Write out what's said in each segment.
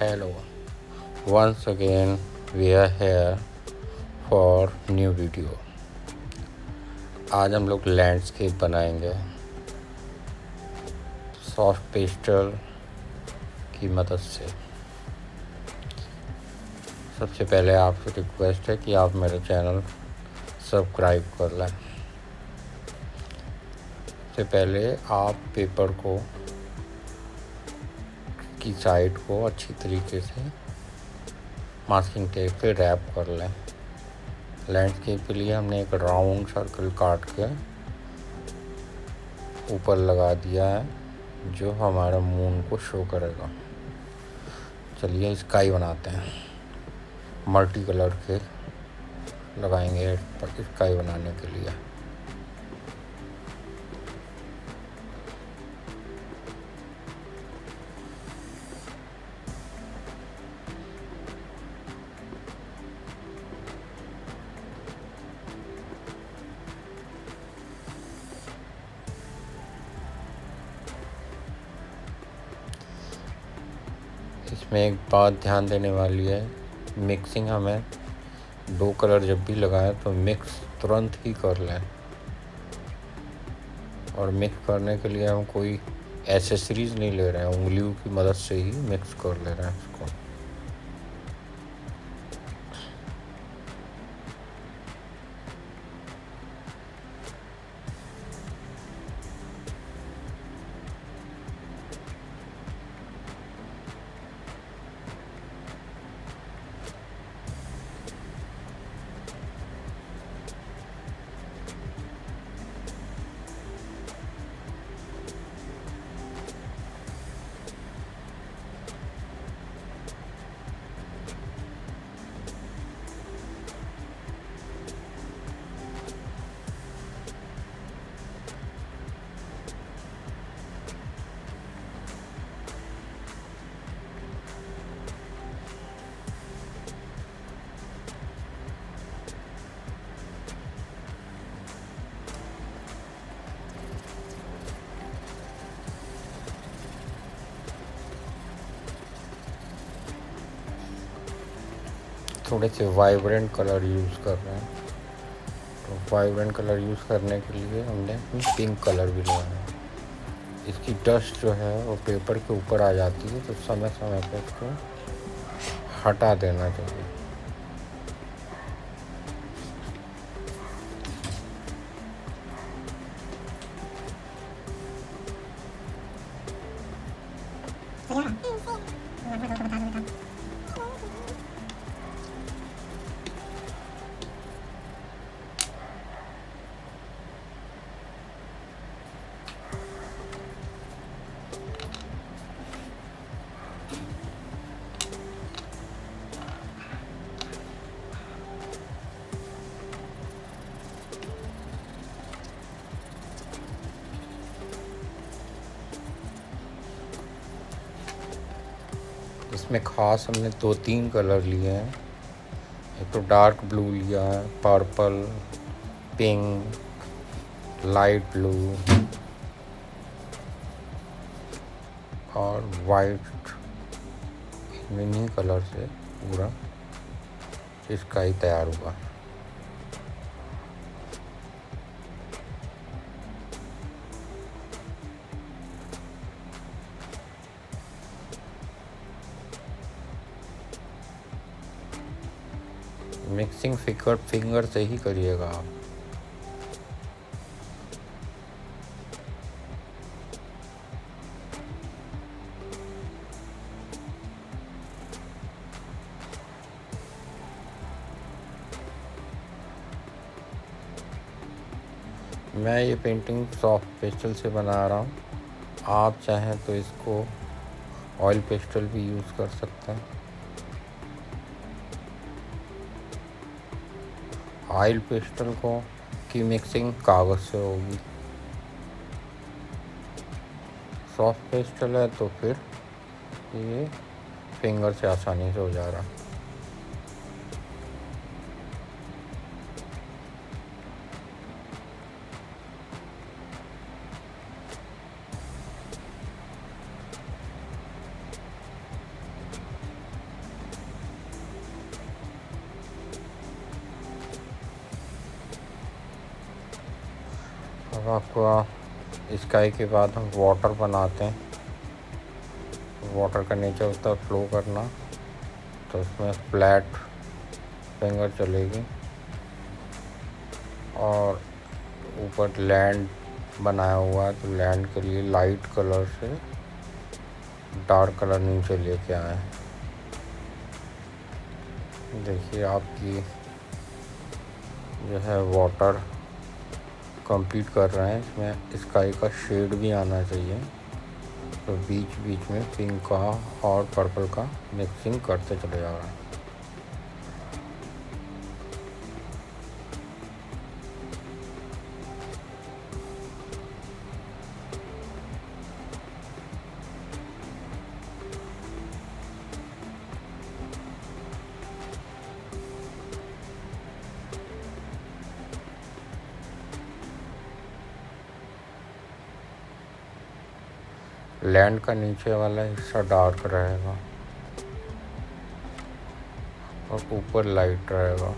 Hello. Once again we are here for new video. आज हम लोग लैंडस्केप बनाएंगे सॉफ्ट पेस्टल की मदद से। सबसे पहले आपसे रिक्वेस्ट है कि आप मेरा चैनल सब्सक्राइब कर लें। सबसे पहले आप पेपर को की साइड को अच्छी तरीके से मास्किंग टेप से रैप कर लें। लैंडस्केप के लिए हमने एक राउंड सर्कल काट के ऊपर लगा दिया है जो हमारा मून को शो करेगा। चलिए स्काई बनाते हैं। मल्टी कलर के लगाएंगे स्काई बनाने के लिए। इसमें एक बात ध्यान देने वाली है, मिक्सिंग हमें दो कलर जब भी लगाएं तो मिक्स तुरंत ही कर लें। और मिक्स करने के लिए हम कोई एसेसरीज नहीं ले रहे हैं, उंगलियों की मदद से ही मिक्स कर ले रहे हैं इसको। थोड़े से वाइब्रेंट कलर यूज़ कर रहे हैं, तो वाइब्रेंट कलर यूज़ करने के लिए हमने पिंक कलर भी लगाया है। इसकी डस्ट जो है वो पेपर के ऊपर आ जाती है, तो समय समय पर इसको हटा देना चाहिए। इसमें ख़ास हमने 2-3 कलर लिए हैं। एक तो डार्क ब्लू लिया है, पर्पल, पिंक, लाइट ब्लू और वाइट। इन्हीं कलर से पूरा स्काई तैयार हुआ। मिक्सिंग फिंगर से ही करिएगा आप। मैं ये पेंटिंग सॉफ्ट पेस्टल से बना रहा हूँ। आप चाहें तो इसको ऑयल पेस्टल भी यूज़ कर सकते हैं। ऑयल पेस्टल की मिक्सिंग कागज़ से होगी। सॉफ्ट पेस्टल है तो फिर ये फिंगर से आसानी से हो जा रहा। अब आपको स्काई के बाद हम वाटर बनाते हैं। वाटर का नीचे होता है फ्लो करना, तो उसमें फ्लैट फिंगर चलेगी और ऊपर लैंड बनाया हुआ है, तो लैंड के लिए लाइट कलर से डार्क कलर नीचे लेके आए। देखिए आपकी जो है वाटर कंप्लीट कर रहे हैं। इसमें स्काई का शेड भी आना चाहिए, तो बीच बीच में पिंक का और पर्पल का मिक्सिंग करते चले जा रहे हैं। लैंड का नीचे वाला हिस्सा डार्क रहेगा और ऊपर लाइट रहेगा।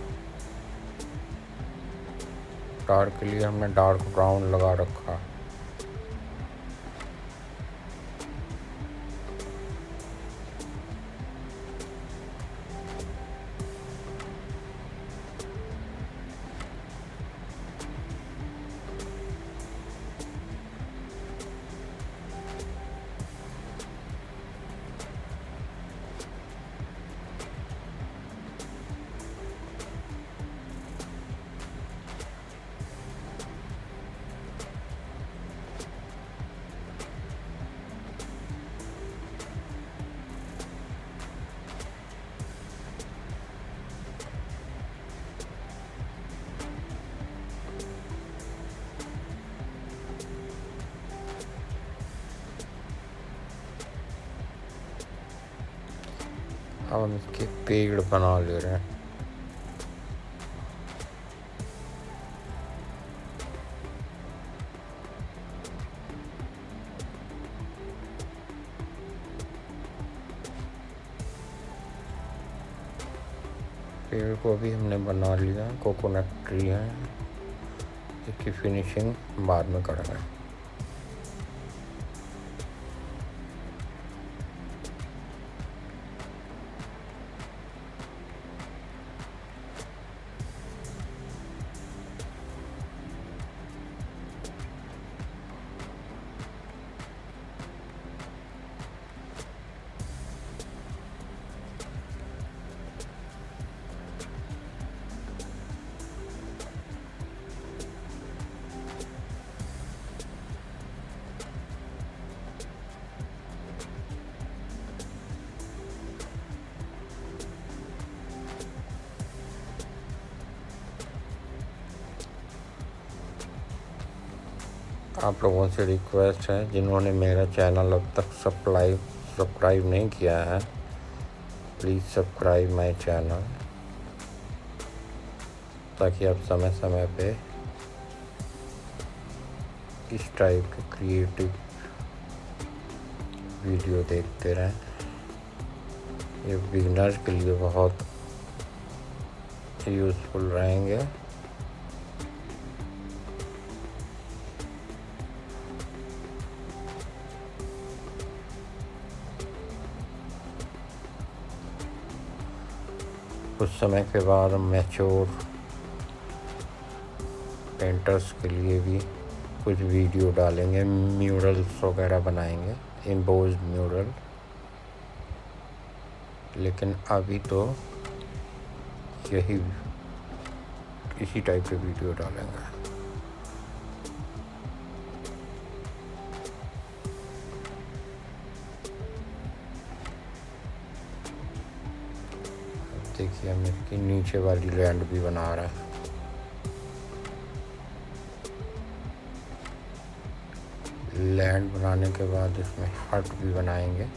डार्क के लिए हमने डार्क ब्राउन लगा रखा। अब हम इसके पेड़ बना ले रहे हैं। पेड़ को भी हमने बना लिया। कोकोनट ट्री है, इसकी फिनिशिंग बाद में करेंगे। आप लोगों से रिक्वेस्ट है, जिन्होंने मेरा चैनल अब तक सब्सक्राइब नहीं किया है, प्लीज़ सब्सक्राइब माय चैनल, ताकि आप समय समय पे इस टाइप के क्रिएटिव वीडियो देखते रहें। ये बिगिनर्स के लिए बहुत यूज़फुल रहेंगे। कुछ समय के बाद हम मैच्योर पेंटर्स के लिए भी कुछ वीडियो डालेंगे, म्यूरल्स वगैरह बनाएंगे, एम्बोस्ड म्यूरल। लेकिन अभी तो यही इसी टाइप के वीडियो डालेंगे। देखिए हम इसकी नीचे वाली लैंड भी बना रहे हैं। लैंड बनाने के बाद इसमें हट भी बनाएंगे।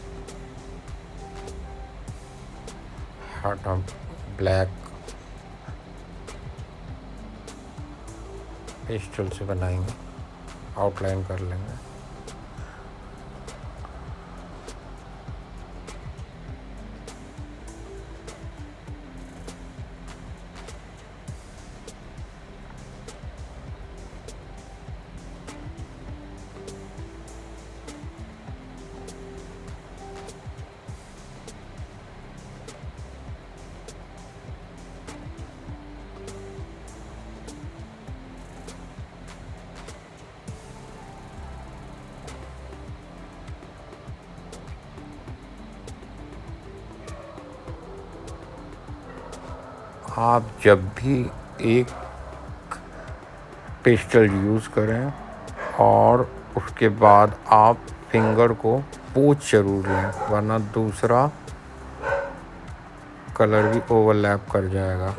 हट हम ब्लैक पेस्टल से बनाएंगे, आउटलाइन कर लेंगे। आप जब भी एक पेस्टल यूज़ करें और उसके बाद आप फिंगर को पोंछ जरूर लें, वरना दूसरा कलर भी ओवरलैप कर जाएगा।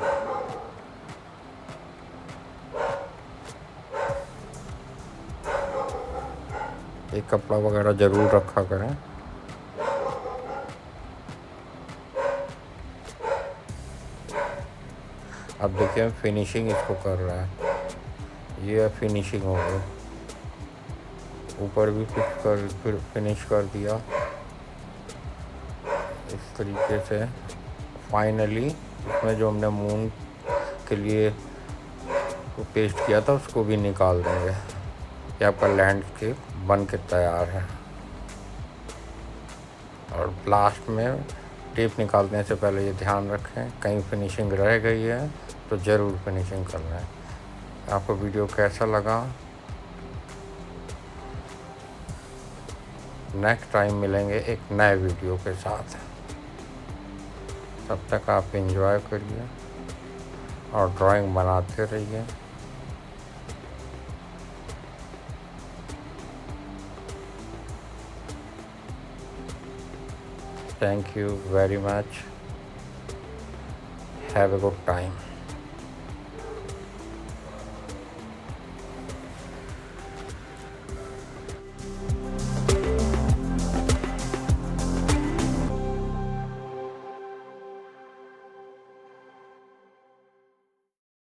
एक कपड़ा वगैरह ज़रूर रखा करें। अब देखिए फिनिशिंग इसको कर रहा है, ये फिनिशिंग हो गई। ऊपर भी फिर फिनिश कर दिया इस तरीके से। फाइनली इसमें जो हमने मून के लिए पेस्ट किया था उसको भी निकाल देंगे। ये आपका लैंडस्केप बन के तैयार है। और लास्ट में टेप निकालने से पहले ये ध्यान रखें कहीं फिनिशिंग रह गई है तो ज़रूर फिनिशिंग करना है। आपको वीडियो कैसा लगा? नेक्स्ट टाइम मिलेंगे एक नए वीडियो के साथ। तब तक आप एंजॉय करिए और ड्राइंग बनाते रहिए। Thank you very much. Have a good time.